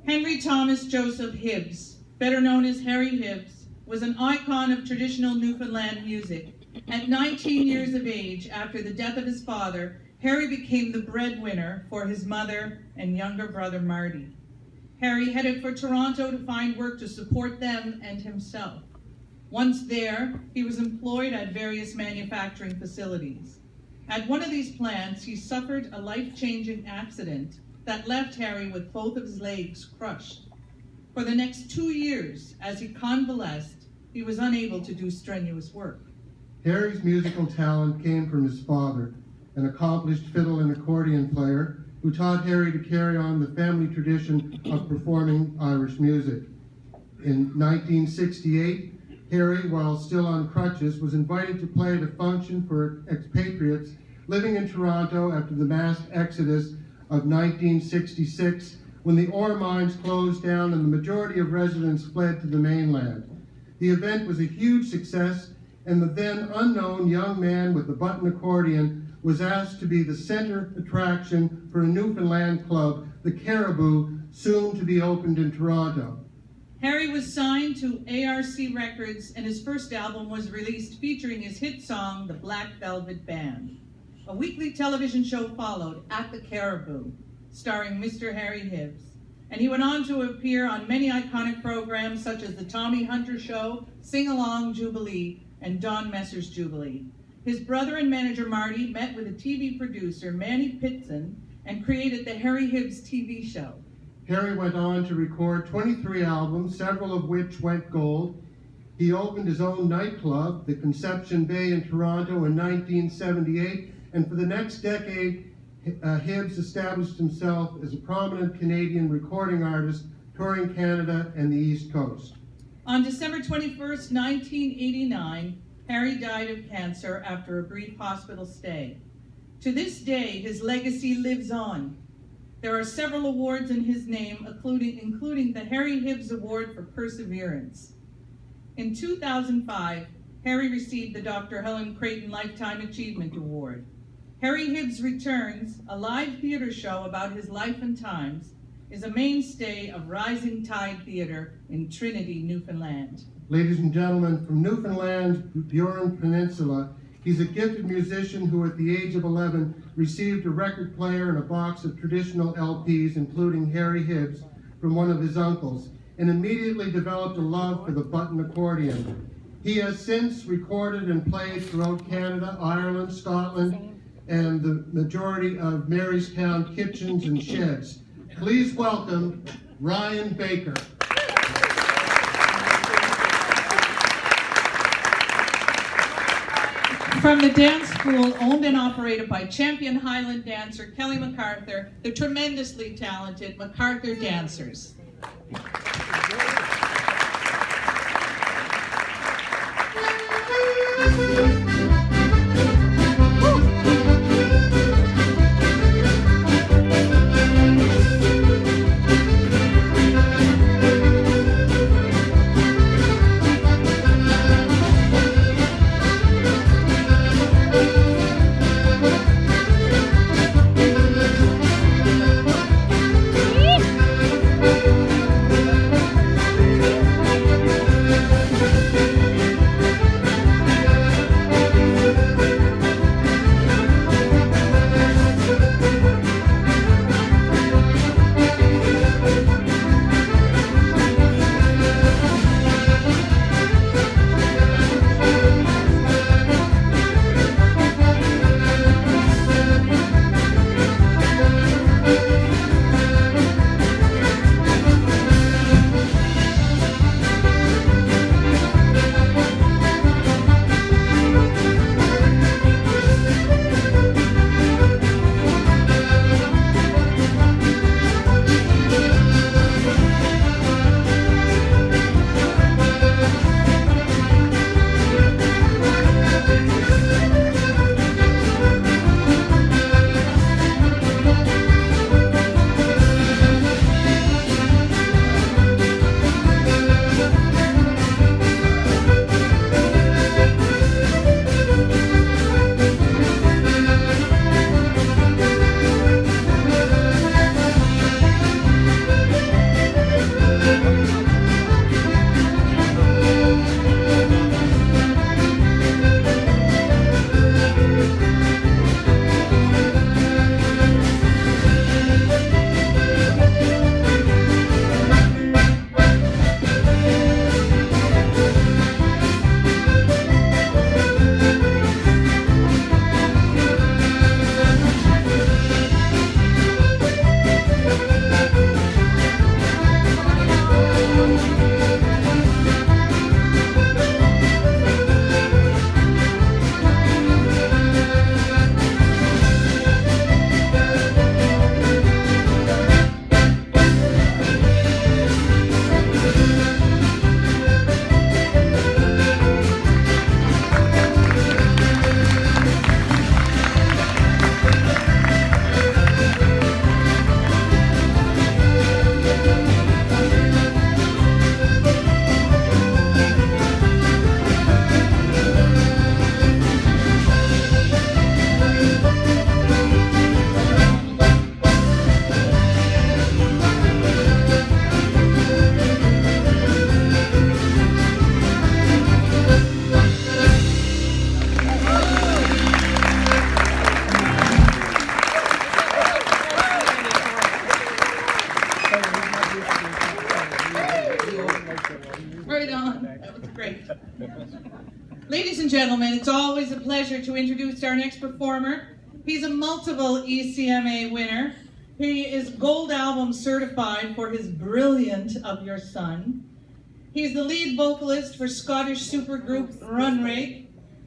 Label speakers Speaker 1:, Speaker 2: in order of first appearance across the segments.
Speaker 1: Henry Thomas Joseph Hibbs, better known as Harry Hibbs, was an icon of traditional Newfoundland music. At 19 years of age, after the death of his father, Harry became the breadwinner for his mother and younger brother Marty. Harry headed for Toronto to find work to support them and himself. Once there, he was employed at various manufacturing facilities. At one of these plants, he suffered a life-changing accident that left Harry with both of his legs crushed. For the next 2 years, as he convalesced, he was unable to do strenuous work.
Speaker 2: Harry's musical talent came from his father, an accomplished fiddle and accordion player who taught Harry to carry on the family tradition of performing Irish music. In 1968, Harry, while still on crutches, was invited to play at a function for expatriates living in Toronto after the mass exodus of 1966, when the ore mines closed down and the majority of residents fled to the mainland. The event was a huge success, and the then unknown young man with the button accordion was asked to be the center attraction for a Newfoundland club, the Caribou, soon to be opened in Toronto.
Speaker 1: Harry was signed to ARC Records, and his first album was released featuring his hit song, The Black Velvet Band. A weekly television show followed, At the Caribou, starring Mr. Harry Hibbs, and he went on to appear on many iconic programs such as The Tommy Hunter Show, Sing Along Jubilee, and Don Messer's Jubilee. His brother and manager Marty met with a TV producer, Manny Pitson, and created the Harry Hibbs TV show.
Speaker 2: Harry went on to record 23 albums, several of which went gold. He opened his own nightclub, the Conception Bay in Toronto, in 1978, and for the next decade, Hibbs established himself as a prominent Canadian recording artist, touring Canada and the East Coast.
Speaker 1: On December 21st, 1989, Harry died of cancer after a brief hospital stay. To this day, his legacy lives on. There are several awards in his name, including the Harry Hibbs Award for Perseverance. In 2005, Harry received the Dr. Helen Creighton Lifetime Achievement Award. Harry Hibbs Returns, a live theater show about his life and times, is a mainstay of Rising Tide Theater in Trinity, Newfoundland.
Speaker 2: Ladies and gentlemen, from Newfoundland's Burin Peninsula, he's a gifted musician who at the age of 11 received a record player and a box of traditional LPs, including Harry Hibbs, from one of his uncles, and immediately developed a love for the button accordion. He has since recorded and played throughout Canada, Ireland, Scotland, and the majority of Marystown kitchens and sheds. Please welcome Ryan Baker.
Speaker 1: From the dance school owned and operated by champion Highland dancer Kelly MacArthur, the tremendously talented MacArthur Dancers. Right on. That was great. Ladies and gentlemen, it's always a pleasure to introduce our next performer. He's a multiple ECMA winner. He is gold album certified for his brilliant Of Your Son. He's the lead vocalist for Scottish supergroup Runrig.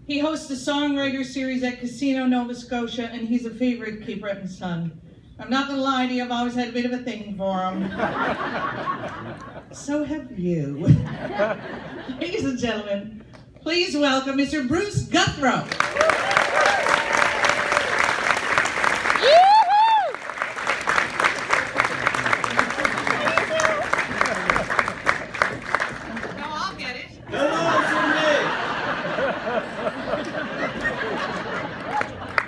Speaker 1: He hosts the songwriter series at Casino, Nova Scotia, and he's a favorite Cape Breton son. I'm not gonna lie to you, I've always had a bit of a thing for him. So have you. Ladies and gentlemen, please welcome Mr. Bruce Guthro.
Speaker 3: No, I'll get it.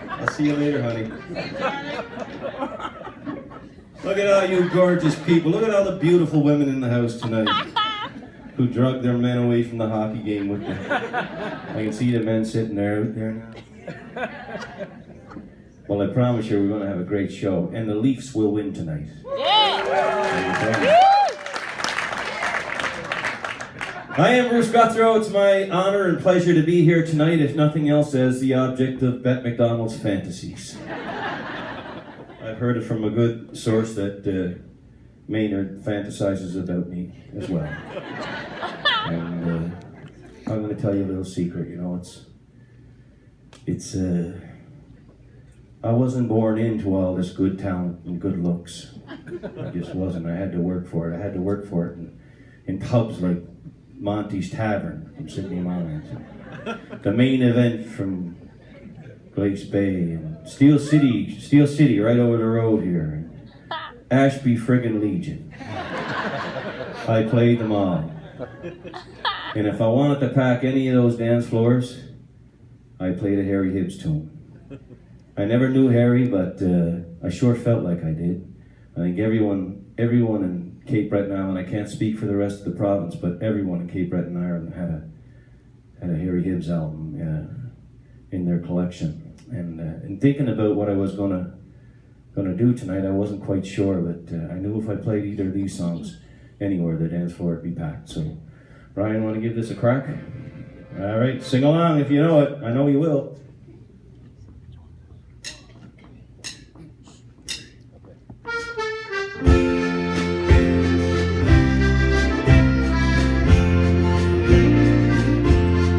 Speaker 4: I'll see you later, honey.
Speaker 1: See you, darling.
Speaker 4: Look at all you gorgeous people. Look at all the beautiful women in the house tonight who drug their men away from the hockey game with them. I can see the men sitting there out there now. Well, I promise you we're going to have a great show, and the Leafs will win tonight. I am Bruce Guthro. It's my honor and pleasure to be here tonight, if nothing else, as the object of Bette MacDonald's fantasies. I've heard it from a good source that Maynard fantasizes about me as well. And I'm going to tell you a little secret. You know, I wasn't born into all this good talent and good looks. I just wasn't. I had to work for it. I had to work for it in pubs like Monty's Tavern from Sydney Mines, the Main Event from Glace Bay, and Steel City right over the road here, and Ashby friggin' Legion. I played them all. And if I wanted to pack any of those dance floors, I played a Harry Hibbs tune. I never knew Harry, but I sure felt like I did. I think everyone in Cape Breton Island, I can't speak for the rest of the province, but everyone in Cape Breton Island had a Harry Hibbs album in their collection. And in thinking about what I was gonna do tonight, I wasn't quite sure, but I knew if I played either of these songs anywhere, the dance floor would be packed. So, Ryan, want to give this a crack? All right, sing along if you know it. I know you will.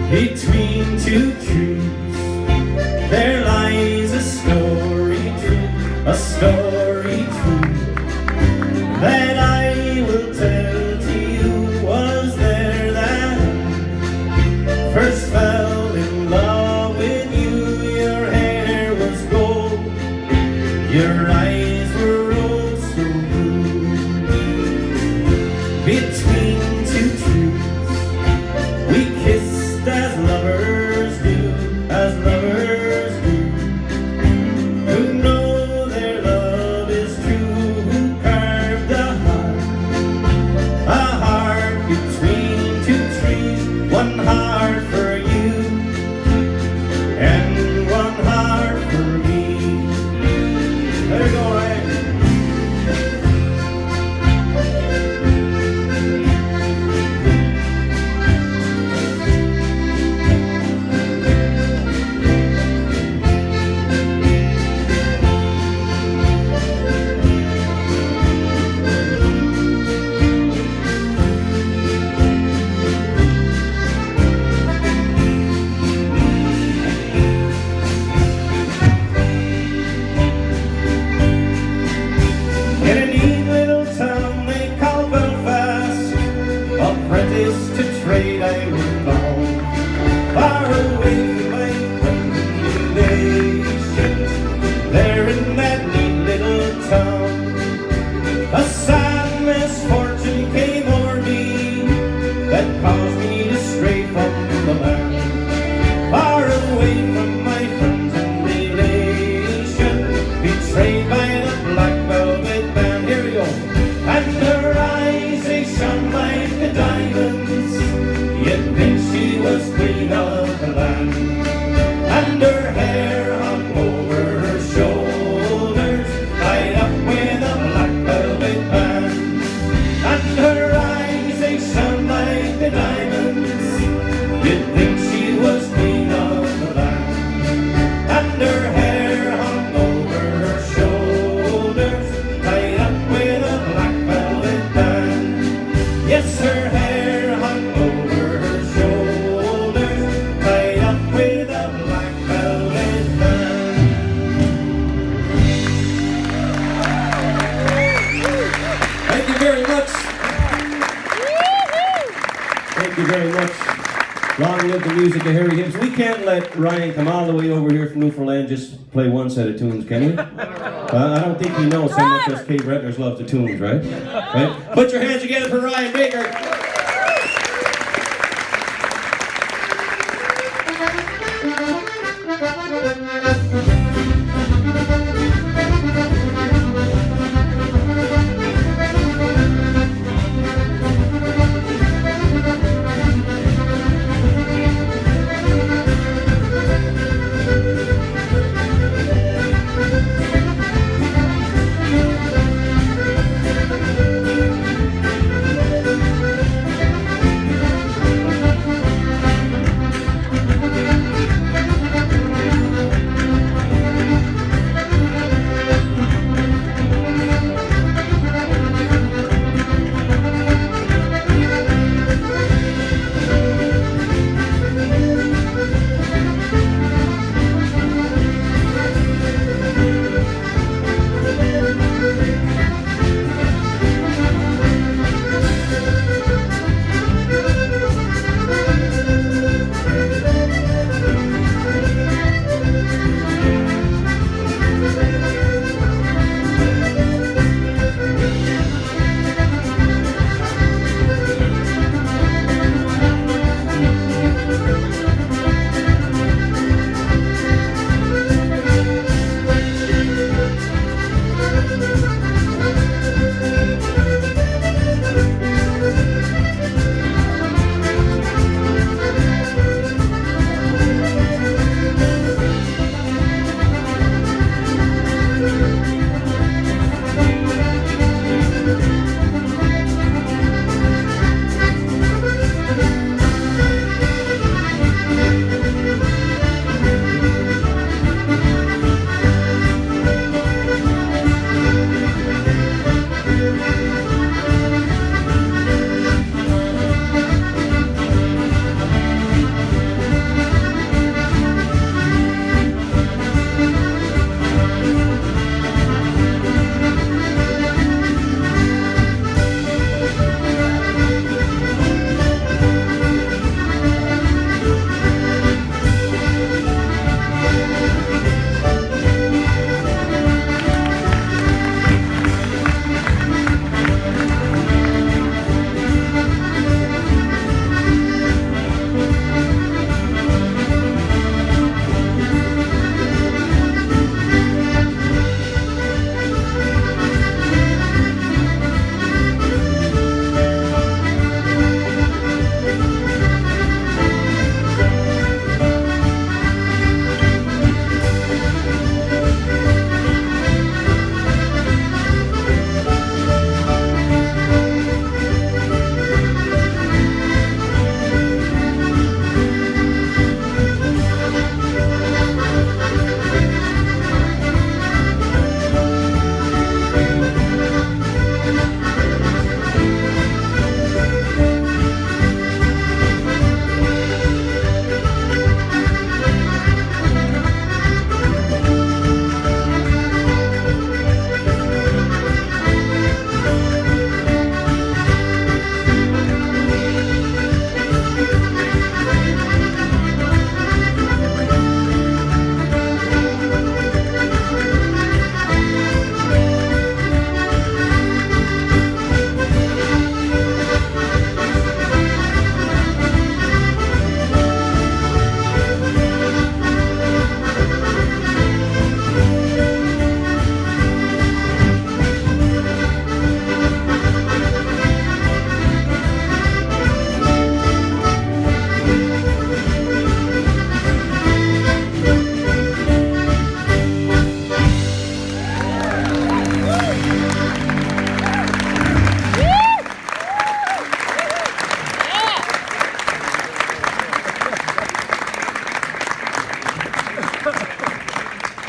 Speaker 4: Between two trees, there lies a story true, that I will tell to you. Was there that I first fell in love with you? Your hair was gold, your eyes were rose so blue. Between two trees, we kissed as lovers do, as lovers do, who know their love is true, who carved a heart between two trees, one heart for you, and one heart for me. Let her go, Ryan. In a neat little town they call Belfast, apprentice to trade I was bound, far away from my relations, there in that neat little town. A sad misfortune came o'er me, that caused me to stray from the land, far away from my friends and relations, betrayed by the black velvet band. Here we go. And her eyes, they shone like the diamonds, you'd think she was queen of the land. And her hair hung over her shoulders, tied up with a black velvet band. Thank you very much. Long live the music of Harry Hibbs. We can't let Ryan come all the way over here from Newfoundland just play one set of tunes, can we? I don't think he knows how much us Cape Redners love the tunes, right? Right? Put your hands together for Ryan Baker.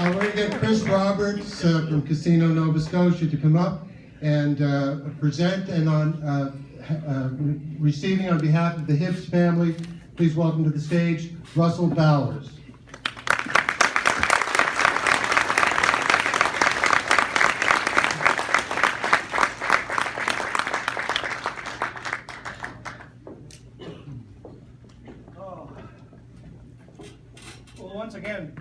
Speaker 2: I want to get Chris Roberts from Casino, Nova Scotia to come up and present, and on receiving on behalf of the Hibbs family, please welcome to the stage Russell Bowers.
Speaker 5: again,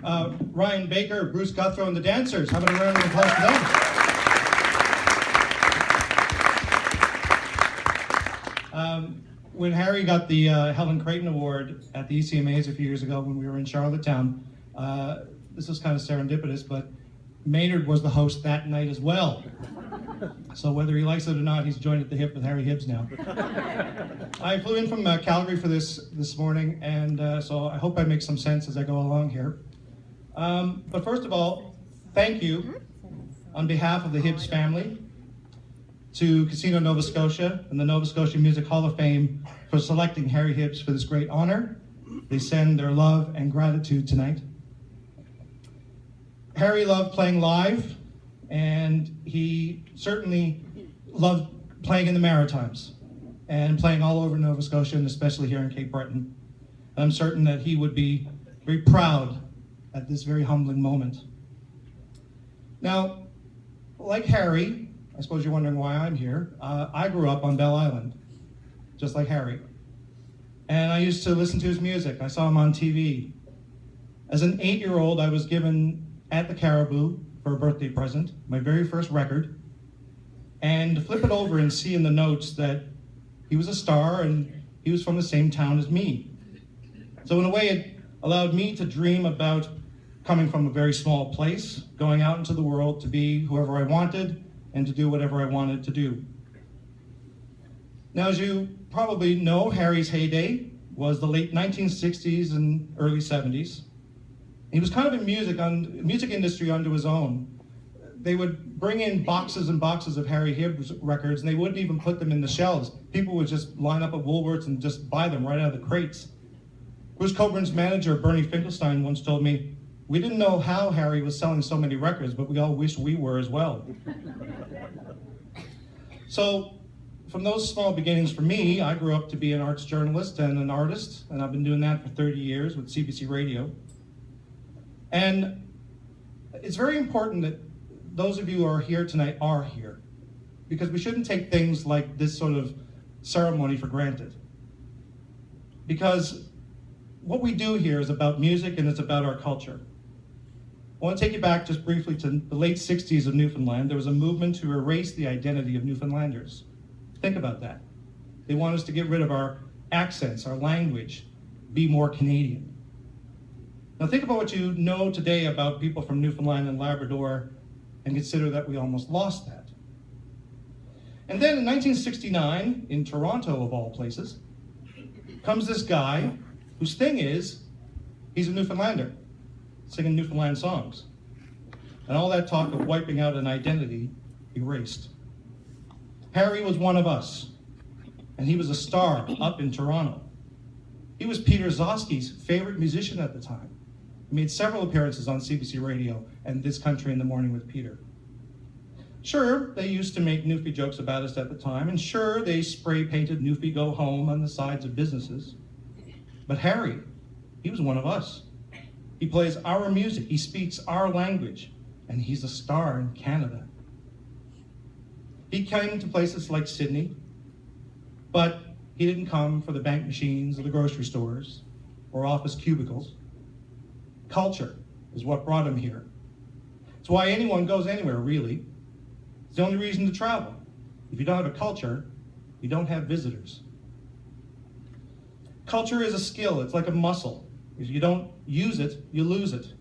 Speaker 5: Ryan Baker, Bruce Guthro, and the dancers. How about a round of applause for them? When Harry got the Helen Creighton Award at the ECMAs a few years ago when we were in Charlottetown, this was kind of serendipitous, but Maynard was the host that night as well. So whether he likes it or not, he's joined at the hip with Harry Hibbs now. I flew in from Calgary for this morning, and so I hope I make some sense as I go along here. But first of all, thank you on behalf of the Hibbs family to Casino Nova Scotia and the Nova Scotia Music Hall of Fame for selecting Harry Hibbs for this great honor. They send their love and gratitude tonight. Harry loved playing live, and he certainly loved playing in the Maritimes and playing all over Nova Scotia, and especially here in Cape Breton. And I'm certain that he would be very proud at this very humbling moment. Now, like Harry, I suppose you're wondering why I'm here. I grew up on Bell Island, just like Harry. And I used to listen to his music. I saw him on TV. As an 8-year-old, I was given at the Caribou for a birthday present, my very first record. And to flip it over and see in the notes that he was a star and he was from the same town as me. So in a way, it allowed me to dream about coming from a very small place, going out into the world to be whoever I wanted, and to do whatever I wanted to do. Now, as you probably know, Harry's heyday was the late 1960s and early 70s. He was kind of a music industry unto his own. They would bring in boxes and boxes of Harry Hibbs records, and they wouldn't even put them in the shelves. People would just line up at Woolworths and just buy them right out of the crates. Bruce Coburn's manager, Bernie Finkelstein, once told me, "We didn't know how Harry was selling so many records, but we all wish we were as well." So, from those small beginnings for me, I grew up to be an arts journalist and an artist, and I've been doing that for 30 years with CBC Radio. And it's very important that those of you who are here tonight are here, because we shouldn't take things like this sort of ceremony for granted. Because what we do here is about music and it's about our culture. I want to take you back just briefly to the late 60s of Newfoundland. There was a movement to erase the identity of Newfoundlanders. Think about that. They want us to get rid of our accents, our language, be more Canadian. Now think about what you know today about people from Newfoundland and Labrador and consider that we almost lost that. And then in 1969, in Toronto of all places, comes this guy whose thing is, he's a Newfoundlander, singing Newfoundland songs. And all that talk of wiping out an identity erased. Harry was one of us, and he was a star up in Toronto. He was Peter Zosky's favorite musician at the time. He made several appearances on CBC Radio and This Country in the Morning with Peter. Sure, they used to make Newfie jokes about us at the time, and sure, they spray painted Newfie Go Home on the sides of businesses. But Harry, he was one of us. He plays our music, he speaks our language, and he's a star in Canada. He came to places like Sydney, but he didn't come for the bank machines or the grocery stores or office cubicles. Culture is what brought him here. It's why anyone goes anywhere, really. It's the only reason to travel. If you don't have a culture, you don't have visitors. Culture is a skill, it's like a muscle. If you don't use it, you lose it.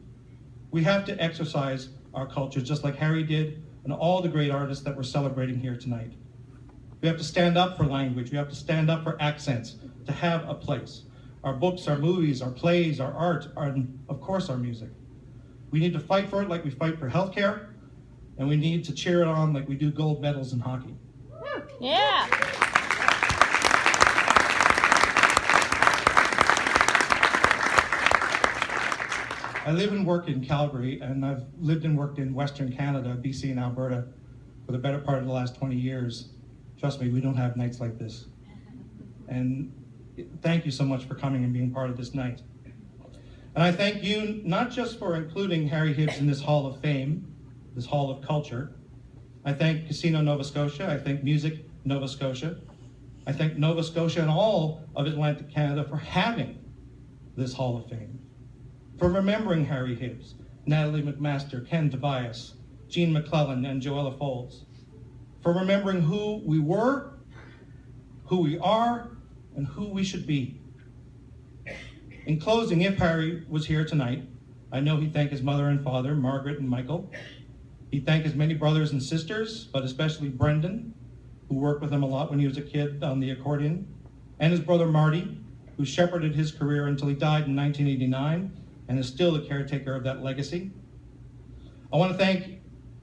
Speaker 5: We have to exercise our culture just like Harry did and all the great artists that we're celebrating here tonight. We have to stand up for language, we have to stand up for accents, to have a place. Our books, our movies, our plays, our art, and of course our music. We need to fight for it like we fight for healthcare, and we need to cheer it on like we do gold medals in hockey.
Speaker 6: Yeah.
Speaker 5: I live and work in Calgary, and I've lived and worked in Western Canada, BC and Alberta, for the better part of the last 20 years. Trust me, we don't have nights like this. And thank you so much for coming and being part of this night. And I thank you not just for including Harry Hibbs in this Hall of Fame, this Hall of Culture. I thank Casino Nova Scotia, I thank Music Nova Scotia. I thank Nova Scotia and all of Atlantic Canada for having this Hall of Fame. For remembering Harry Hibbs, Natalie MacMaster, Ken Tobias, Jean McLelland, and Joella Folds. For remembering who we were, who we are, and who we should be. In closing, if Harry was here tonight, I know he'd thank his mother and father, Margaret and Michael. He'd thank his many brothers and sisters, but especially Brendan, who worked with him a lot when he was a kid on the accordion, and his brother Marty, who shepherded his career until he died in 1989 and is still the caretaker of that legacy. I want to thank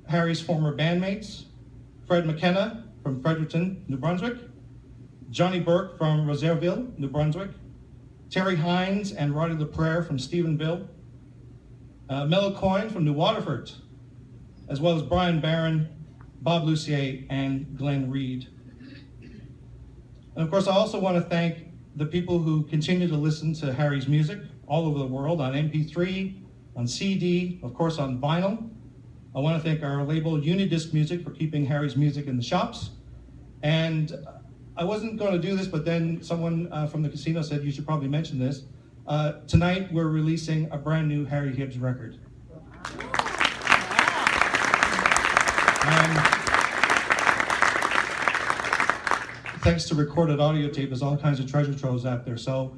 Speaker 5: Harry's former bandmates, Fred McKenna from Fredericton, New Brunswick, Johnny Burke from Rosaireville, New Brunswick, Terry Hines and Roddy LaPrere from Stephenville, Mel Coyne from New Waterford, as well as Brian Barron, Bob Lucier, and Glenn Reed. And of course, I also want to thank the people who continue to listen to Harry's music all over the world on MP3, on CD, of course on vinyl. I want to thank our label Unidisc Music for keeping Harry's music in the shops. And I wasn't going to do this, but then someone from the casino said you should probably mention this. Tonight we're releasing a brand new Harry Hibbs record. And thanks to recorded audio tape, there's all kinds of treasure troves out there. So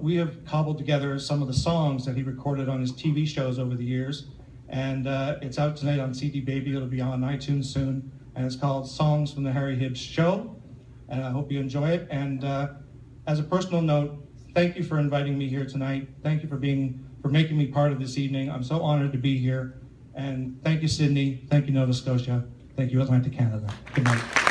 Speaker 5: we have cobbled together some of the songs that he recorded on his TV shows over the years. And it's out tonight on CD Baby. It'll be on iTunes soon. And it's called Songs from the Harry Hibbs Show. And I hope you enjoy it. And as a personal note, thank you for inviting me here tonight. Thank you for making me part of this evening. I'm so honored to be here. And thank you, Sydney. Thank you, Nova Scotia. Thank you, Atlantic Canada. Good night.